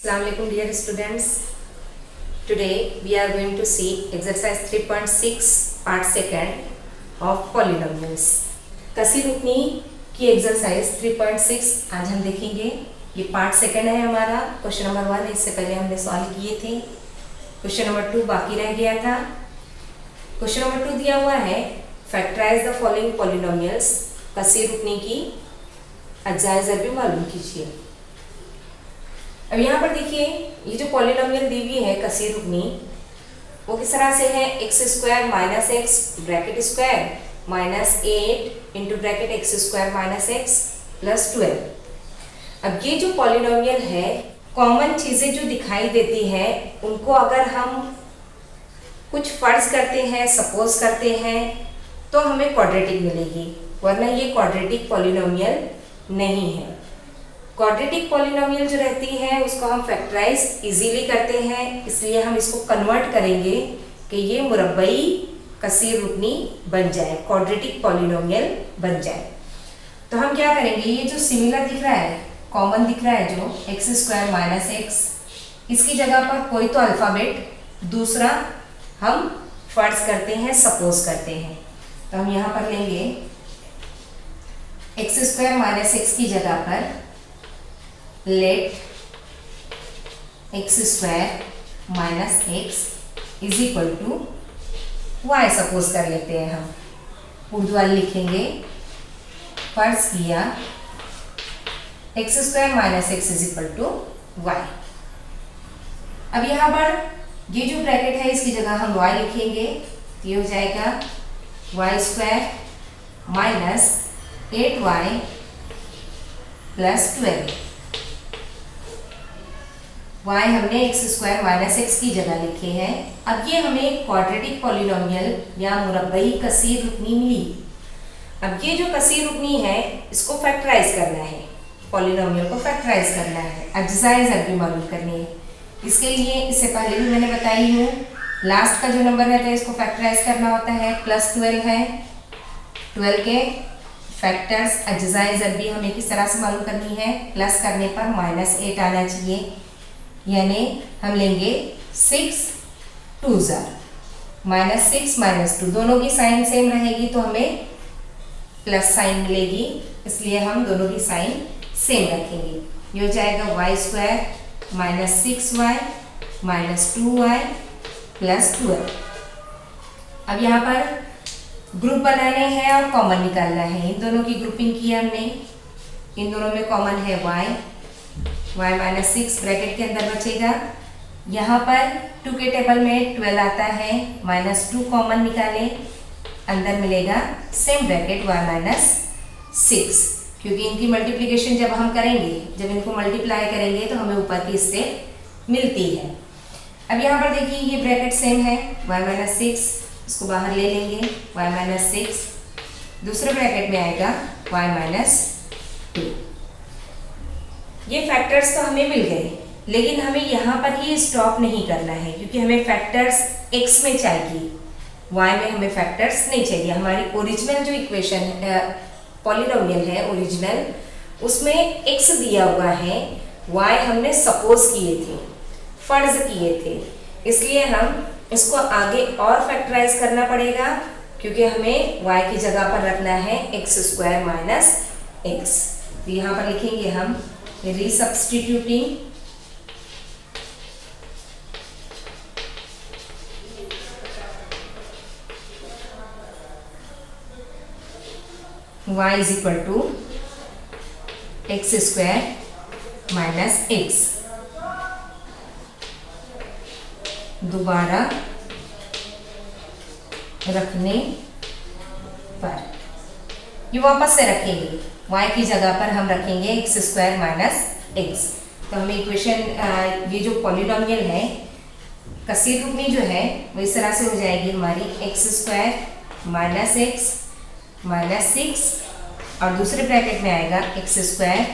Assalamualaikum dear students. Today we are going to see exercise 3.6 part second of polynomials. कसी रुकनी की exercise 3.6 आज हम देखेंगे। ये पार्ट सेकंड है हमारा। क्वेश्चन नंबर 1 इससे पहले हमने सॉल्व किए थे। क्वेश्चन नंबर 2 बाकी रह गया था। क्वेश्चन नंबर 2 दिया हुआ है फैक्टराइज द फॉलोइंग पॉलिनोमियल्स। कसी रुकनी की अज्जाए ज़रबी मालूम कीजिए। अब यहाँ पर देखिए ये जो पॉलिनोमियल दी हुई है कसी रुकनी वो किस तरह से है x square minus x bracket square minus 8 into bracket x square minus x plus 12। अब ये जो पॉलिनोमियल है कॉमन चीज़ें जो दिखाई देती है उनको अगर हम कुछ फर्ज करते हैं सपोज करते हैं तो हमें क्वाड्रेटिक मिलेगी, वरना ये क्वाड्रेटिक पॉलिनोमियल नहीं है। क्वाड्रेटिक पॉलिनोमियल जो रहती है उसको हम फैक्टराइज इजीली करते हैं, इसलिए हम इसको कन्वर्ट करेंगे कि ये मुरब्बई कसीर रुकनी बन जाए, क्वाड्रेटिक पॉलिनोमियल बन जाए। तो हम क्या करेंगे, ये जो सिमिलर दिख रहा है कॉमन दिख रहा है जो एक्स स्क्वायर माइनस एक्स, इसकी जगह पर कोई तो अल्फ़ाबेट दूसरा हम फर्ज करते हैं सपोज करते हैं। तो हम यहाँ पर लेंगे एक्स स्क्वायर माइनस एक्स की जगह पर let x square minus x is equal to y suppose कर लेते हैं। हम उर्दू वाले लिखेंगे फर्ज किया x square minus x is equal to y. अब यहाँ पर ये जो ब्रैकेट है इसकी जगह हम वाई लिखेंगे, ये हो जाएगा y square minus 8y plus 12। y हमने एक्स स्क्वायर माइनस एक्स की जगह लिखे हैं। अब ये हमें क्वाड्रेटिक पॉलिनोमियल या मुरब्बई कसीर रुकनी मिली। अब ये जो कसीर रुकनी है इसको फैक्टराइज करना है, पॉलिनोमियल को फैक्टराइज करना है, अज्जाए ज़रबी मालूम करनी है। इसके लिए इससे पहले भी मैंने बताई हूँ लास्ट का जो नंबर रहता है इसको फैक्टराइज करना होता है। प्लस 12 है, 12 के फैक्टर्स अज्जाए ज़रबी हमें किस तरह से मालूम करनी है, प्लस करने पर माइनस 8 आना चाहिए, यानी हम लेंगे 6 2 माइनस 6 माइनस 2, दोनों की साइन सेम रहेगी तो हमें प्लस साइन मिलेगी, इसलिए हम दोनों की साइन सेम रखेंगे। ये हो जाएगा y square minus 6y minus 2y plus 12। अब यहाँ पर ग्रुप बनाने हैं और कॉमन निकालना है। इन दोनों की ग्रुपिंग की हमने, इन दोनों में कॉमन है y माइनस 6 ब्रैकेट के अंदर बचेगा। यहाँ पर 2 के टेबल में 12 आता है, माइनस 2 कॉमन निकालें, अंदर मिलेगा सेम ब्रैकेट y माइनस 6, क्योंकि इनकी मल्टीप्लिकेशन जब हम करेंगे, जब इनको मल्टीप्लाई करेंगे तो हमें ऊपर की स्टेप मिलती है। अब यहाँ पर देखिए ये ब्रैकेट सेम है y माइनस 6, इसको बाहर ले लेंगे y माइनस 6, दूसरे ब्रैकेट में आएगा y माइनस 2। ये फैक्टर्स तो हमें मिल गए, लेकिन हमें यहाँ पर ही स्टॉप नहीं करना है, क्योंकि हमें फैक्टर्स x में चाहिए, y में हमें फैक्टर्स नहीं चाहिए। हमारी ओरिजिनल जो इक्वेशन पॉलिनोमियल है ओरिजिनल, उसमें x दिया हुआ है, y हमने सपोज किए थे, फर्ज किए थे, इसलिए हम इसको आगे और फैक्टराइज करना पड़ेगा, क्योंकि हमें y की जगह पर रखना है एक्स स्क्वायर माइनस एक्स। तो यहाँ पर लिखेंगे हम resubstituting y is equal to x square minus x. दोबारा रखने पर ये वापस से रखेंगे, y की जगह पर हम रखेंगे एक्स स्क्वायर माइनस एक्स। तो हमें इक्वेशन ये जो पॉलिनोमियल है कसीर रुकनी जो है वो इस तरह से हो जाएगी हमारी x square minus x minus 6 और दूसरे ब्रैकेट में आएगा x square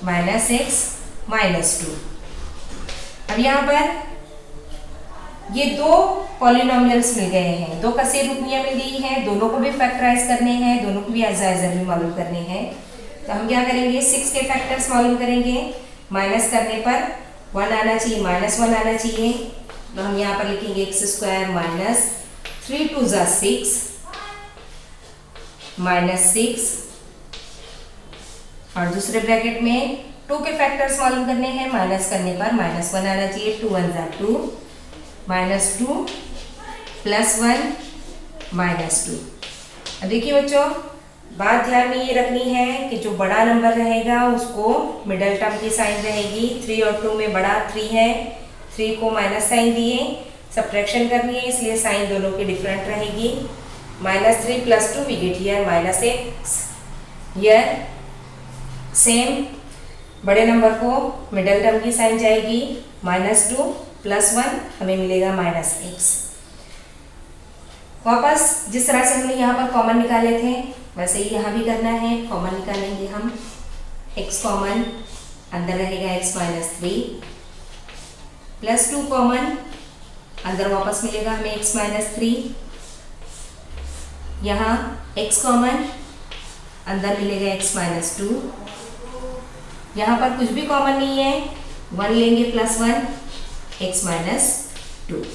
minus x minus 2। अब यहाँ पर ये दो पॉलिनोमियल्स मिल गए हैं, दो कसीर रुकनियाँ मिल गई हैं, दोनों को भी फैक्टराइज करने हैं, दोनों को भी अज्जाए ज़रबी मालूम करने हैं। तो हम क्या करेंगे, 6 के फैक्टर्स मालूम करेंगे, माइनस करने पर 1 आना चाहिए, -1 आना चाहिए। तो हम यहाँ पर लिखेंगे एक्स स्क्वायर माइनस 3 2 ज़ा 6 -6, और दूसरे ब्रैकेट में 2 के फैक्टर्स मालूम करने हैं। माइनस करने पर -1 आना चाहिए। 2 1 ज़ा 2 -2 +1 -2। अब देखिए बच्चों, बात ध्यान में ये रखनी है कि जो बड़ा नंबर रहेगा उसको मिडल टर्म की साइन रहेगी। 3 और 2 में बड़ा 3 है, 3 को माइनस साइन दिए, सब्ट्रैक्शन करनी है इसलिए साइन दोनों की डिफरेंट रहेगी। -3 + 2 we get here -x। Here same बड़े नंबर को मिडल टर्म की साइन जाएगी, -2 +1 हमें मिलेगा -x। वापस जिस तरह से हमने यहाँ पर कॉमन निकाले थे वैसे ही यहाँ भी करना है। कॉमन निकालेंगे हम, x कॉमन, अंदर रहेगा x -3 +2 कॉमन, अंदर वापस मिलेगा हमें x -3। यहाँ x कॉमन, अंदर मिलेगा x -2। यहाँ पर कुछ भी कॉमन नहीं है, 1 लेंगे +1 x -2।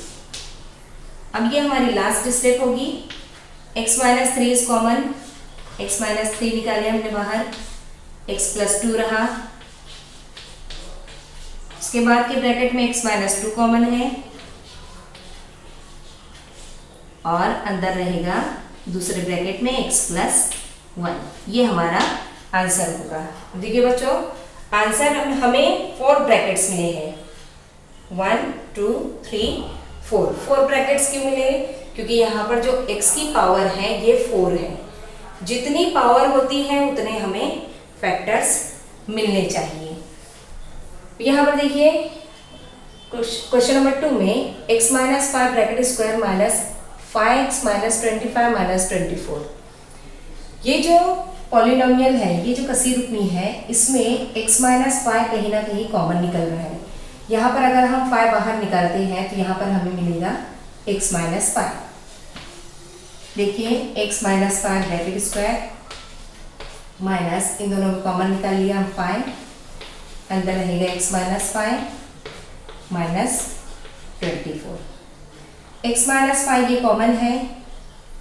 अब ये हमारी लास्ट स्टेप होगी। x -3 इज कॉमन, x -3 निकाले हमने बाहर, x +2 रहा। उसके बाद के ब्रैकेट में x -2 कॉमन है और अंदर रहेगा दूसरे ब्रैकेट में x +1। ये हमारा आंसर होगा। देखिए बच्चों, आंसर हमें 4 ब्रैकेट्स मिले हैं। 1 2 3 4 ब्रैकेट्स क्यों मिले? क्योंकि यहाँ पर जो x की पावर है ये 4 है। जितनी पावर होती है उतने हमें फैक्टर्स मिलने चाहिए। यहाँ पर देखिए क्वेश्चन नंबर 2 में x -5 ब्रैकेट स्क्वायर -5x -25 -24, ये जो पॉलिनोमियल है, ये जो कसीर रुकनी है, इसमें x -5 कहीं ना कहीं कॉमन निकल रहा है। यहाँ पर अगर हम 5 बाहर निकालते हैं तो यहाँ पर हमें मिलेगा x -5। देखिए x -5 ब्रैकेट स्क्वायर माइनस, इन दोनों में कॉमन निकाल लिया हम 5, अंदर रहेगा x -5 -24। x -5 ये कॉमन है,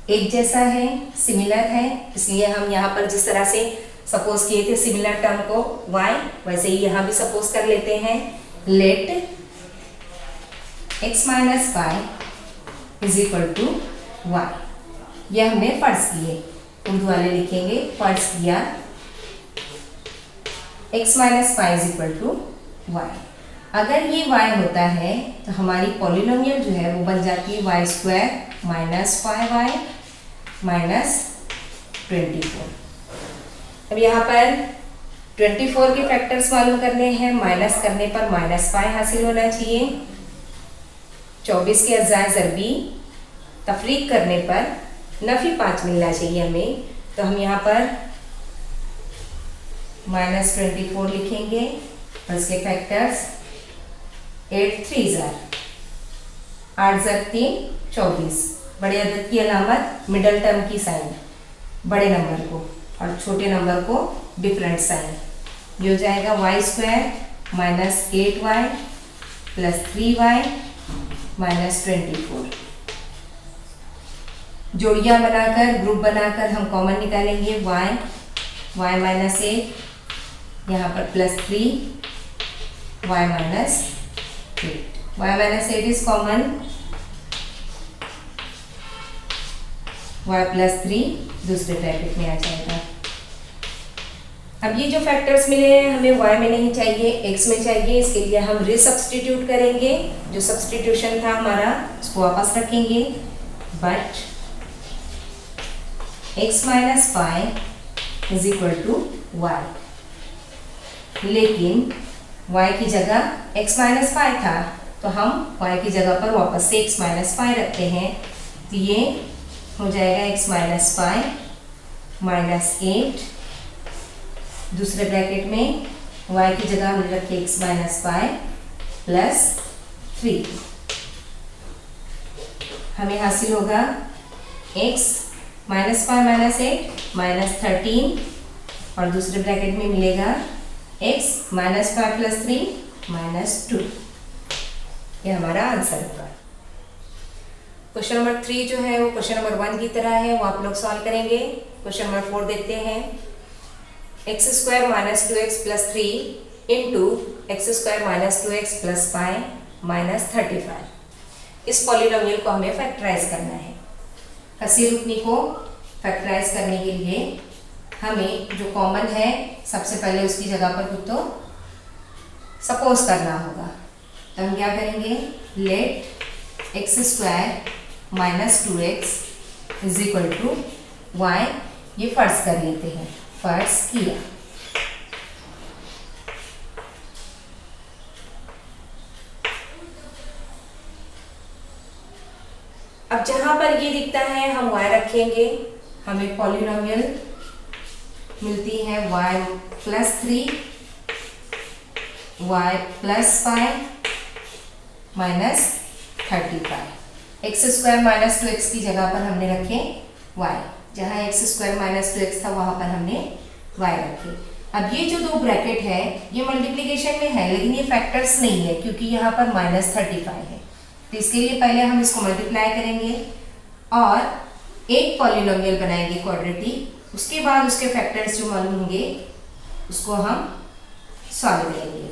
एक जैसा है, सिमिलर है, इसलिए हम यहाँ पर जिस तरह से सपोज किए थे सिमिलर टर्म को y, वैसे ही यहाँ भी सपोज कर लेते हैं। Let x -5 is equal to y। यह हमने फर्ज किए, उर्दू वाले लिखेंगे फर्ज किया x -5 is equal to y। अगर ये y होता है तो हमारी पॉलिनोमियल जो है वो बन जाती है y² -5y -24। अब यहाँ पर 24 के फैक्टर्स मालूम करने हैं। माइनस करने पर -5 हासिल होना चाहिए। 24 के अज़ाए ज़रबी तफरीक करने पर नफ़ी 5 मिलना चाहिए हमें। तो हम यहाँ पर -24 लिखेंगे और इसके फैक्टर्स 8 3 ज़ार 8 ज़ार 3 24। बड़े अदद की अलामत मिडल टर्म की साइन, बड़े नंबर को, और छोटे नंबर को डिफरेंट साइन। ये हो जाएगा y² -8y +3y -24। जोड़ियाँ बनाकर, ग्रुप बनाकर हम कॉमन निकालेंगे। y -8, यहाँ पर +3 y -8। y -8 is common, y +3 दूसरे ब्रैकेट में आ जाएगा। अब ये जो फैक्टर्स मिले हैं हमें y में नहीं चाहिए, x में चाहिए। इसके लिए हम रिसब्स्टिट्यूट करेंगे। जो सब्स्टिट्यूशन था हमारा उसको वापस रखेंगे। But x -5 is equal to y, लेकिन y की जगह x -5 था तो हम y की जगह पर वापस से x -5 रखते हैं। तो ये हो जाएगा x -5 -8, दूसरे ब्रैकेट में y की जगह हमने रखी x -5 +3। हमें हासिल होगा x -5 -8 -13, और दूसरे ब्रैकेट में मिलेगा x -5 +3 -2। ये हमारा आंसर होगा। क्वेश्चन नंबर 3 जो है वो क्वेश्चन नंबर 1 की तरह है, वो आप लोग सॉल्व करेंगे। क्वेश्चन नंबर 4 देखते हैं। x² - 2x + 3 into x² - 2x + 5 - 35। इस पॉलिनोमियल को हमें फैक्टराइज करना है। कसीर रुकनी को फैक्टराइज करने के लिए हमें जो कॉमन है सबसे पहले उसकी जगह पर कुछ तो सपोज करना होगा। तो हम क्या करेंगे, लेट x² - 2x = y। ये फर्ज कर लेते हैं, फर्ज किया। अब जहां पर ये दिखता है हम y रखेंगे। हमें पॉलिनोमियल मिलती है y + 3 y + 5 - 35। x² - 2x की जगह पर हमने रखे y, जहाँ x² - 2x था वहां पर हमने y रखे। अब ये जो दो ब्रैकेट है ये मल्टीप्लिकेशन में है, लेकिन ये फैक्टर्स नहीं है क्योंकि यहाँ पर -35 है। तो इसके लिए पहले हम इसको मल्टीप्लाई करेंगे और एक पॉलिनोमियल बनाएंगे क्वाड्रेटिक। उसके बाद उसके फैक्टर्स जो मालूम होंगे उसको हम सॉल्व करेंगे।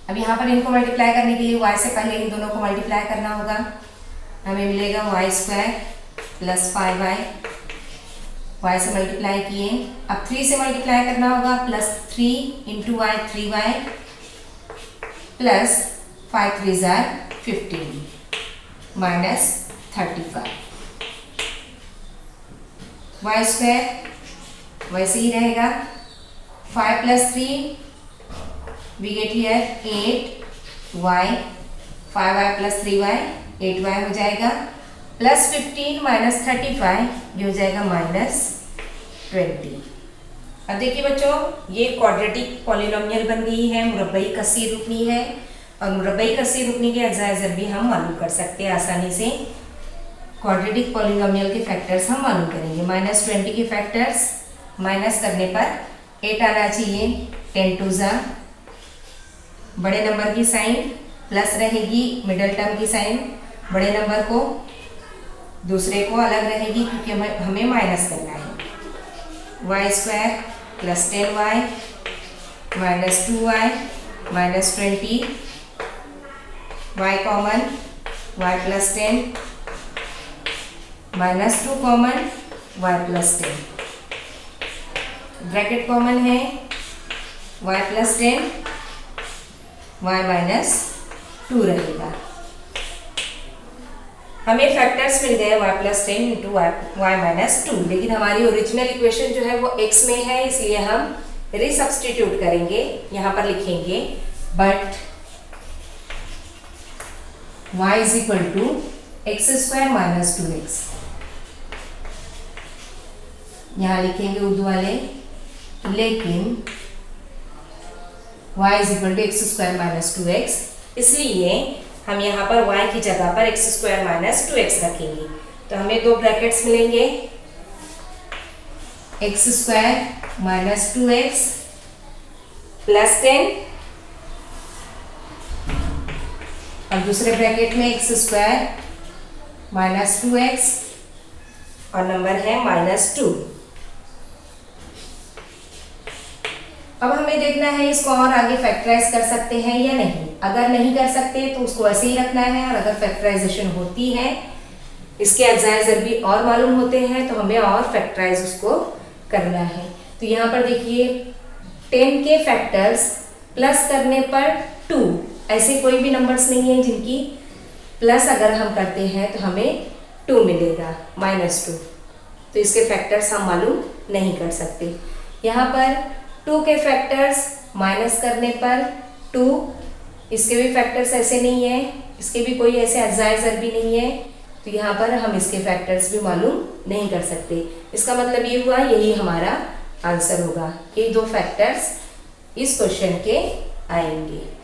अब यहाँ पर इनको मल्टीप्लाई करने के लिए y से पहले इन दोनों को मल्टीप्लाई करना होगा। हमें मिलेगा y² + 5y। y से मल्टीप्लाई किए, अब 3 से मल्टीप्लाई करना होगा, +3 × y 3y + 5 × 3 = 15 - 35। y² वैसे ही रहेगा, 5 + 3 we get here 8y, 5y + 3y 8y हो जाएगा, +15 - 35 ये हो जाएगा -20। अब देखिए बच्चों, ये क्वाड्रेटिक पॉलिनोमियल बन गई है, मुरब्बई कसीर रुकनी है। और मुरब्बई कसीर रुकनी के अज़ाइज़र भी हम मालूम कर सकते हैं आसानी से। क्वाड्रेटिक पॉलिनोमियल के फैक्टर्स हम मालूम करेंगे। -20 के फैक्टर्स माइनस करने पर 8 आना चाहिए। 10 2 ज़ा, बड़े नंबर की साइन प्लस रहेगी, मिडल टर्म की साइन बड़े नंबर को, दूसरे को अलग रहेगी क्योंकि हमें माइनस करना है। y² + 10y - 2y - 20, y common, y + 10 -2 common, y + 10, bracket common है, y + 10 y - 2 रहेगा। हमें फैक्टर्स मिल गए y + 10 × y - 2, लेकिन हमारी ओरिजिनल इक्वेशन जो है वो x में है, इसलिए हम रिसब्स्टिट्यूट करेंगे। यहाँ पर लिखेंगे बट y = x² - 2x। यहाँ लिखेंगे उर्दू वाले, लेकिन y = x² - 2x, इसलिए हम यहाँ पर y की जगह पर x² - 2x रखेंगे। तो हमें दो ब्रैकेट्स मिलेंगे, x² - 2x + 10 और दूसरे ब्रैकेट में x² - 2x और नंबर है -2। अब हमें देखना है इसको और आगे फैक्टराइज कर सकते हैं या नहीं। अगर नहीं कर सकते तो उसको ऐसे ही रखना है, और अगर फैक्टराइजेशन होती है, इसके अज़ाइज़र भी और मालूम होते हैं, तो हमें और फैक्टराइज उसको करना है। तो यहाँ पर देखिए 10 के फैक्टर्स प्लस करने पर 2, ऐसे कोई भी नंबर्स नहीं है जिनकी प्लस अगर हम करते हैं तो हमें 2 मिलेगा, -2। तो इसके फैक्टर्स हम मालूम नहीं कर सकते। यहाँ पर 2 के फैक्टर्स माइनस करने पर 2, इसके भी फैक्टर्स ऐसे नहीं है, इसके भी कोई ऐसे अज़ाइज़र भी नहीं है, तो यहाँ पर हम इसके फैक्टर्स भी मालूम नहीं कर सकते। इसका मतलब ये हुआ यही हमारा आंसर होगा। ये 2 फैक्टर्स इस क्वेश्चन के आएंगे।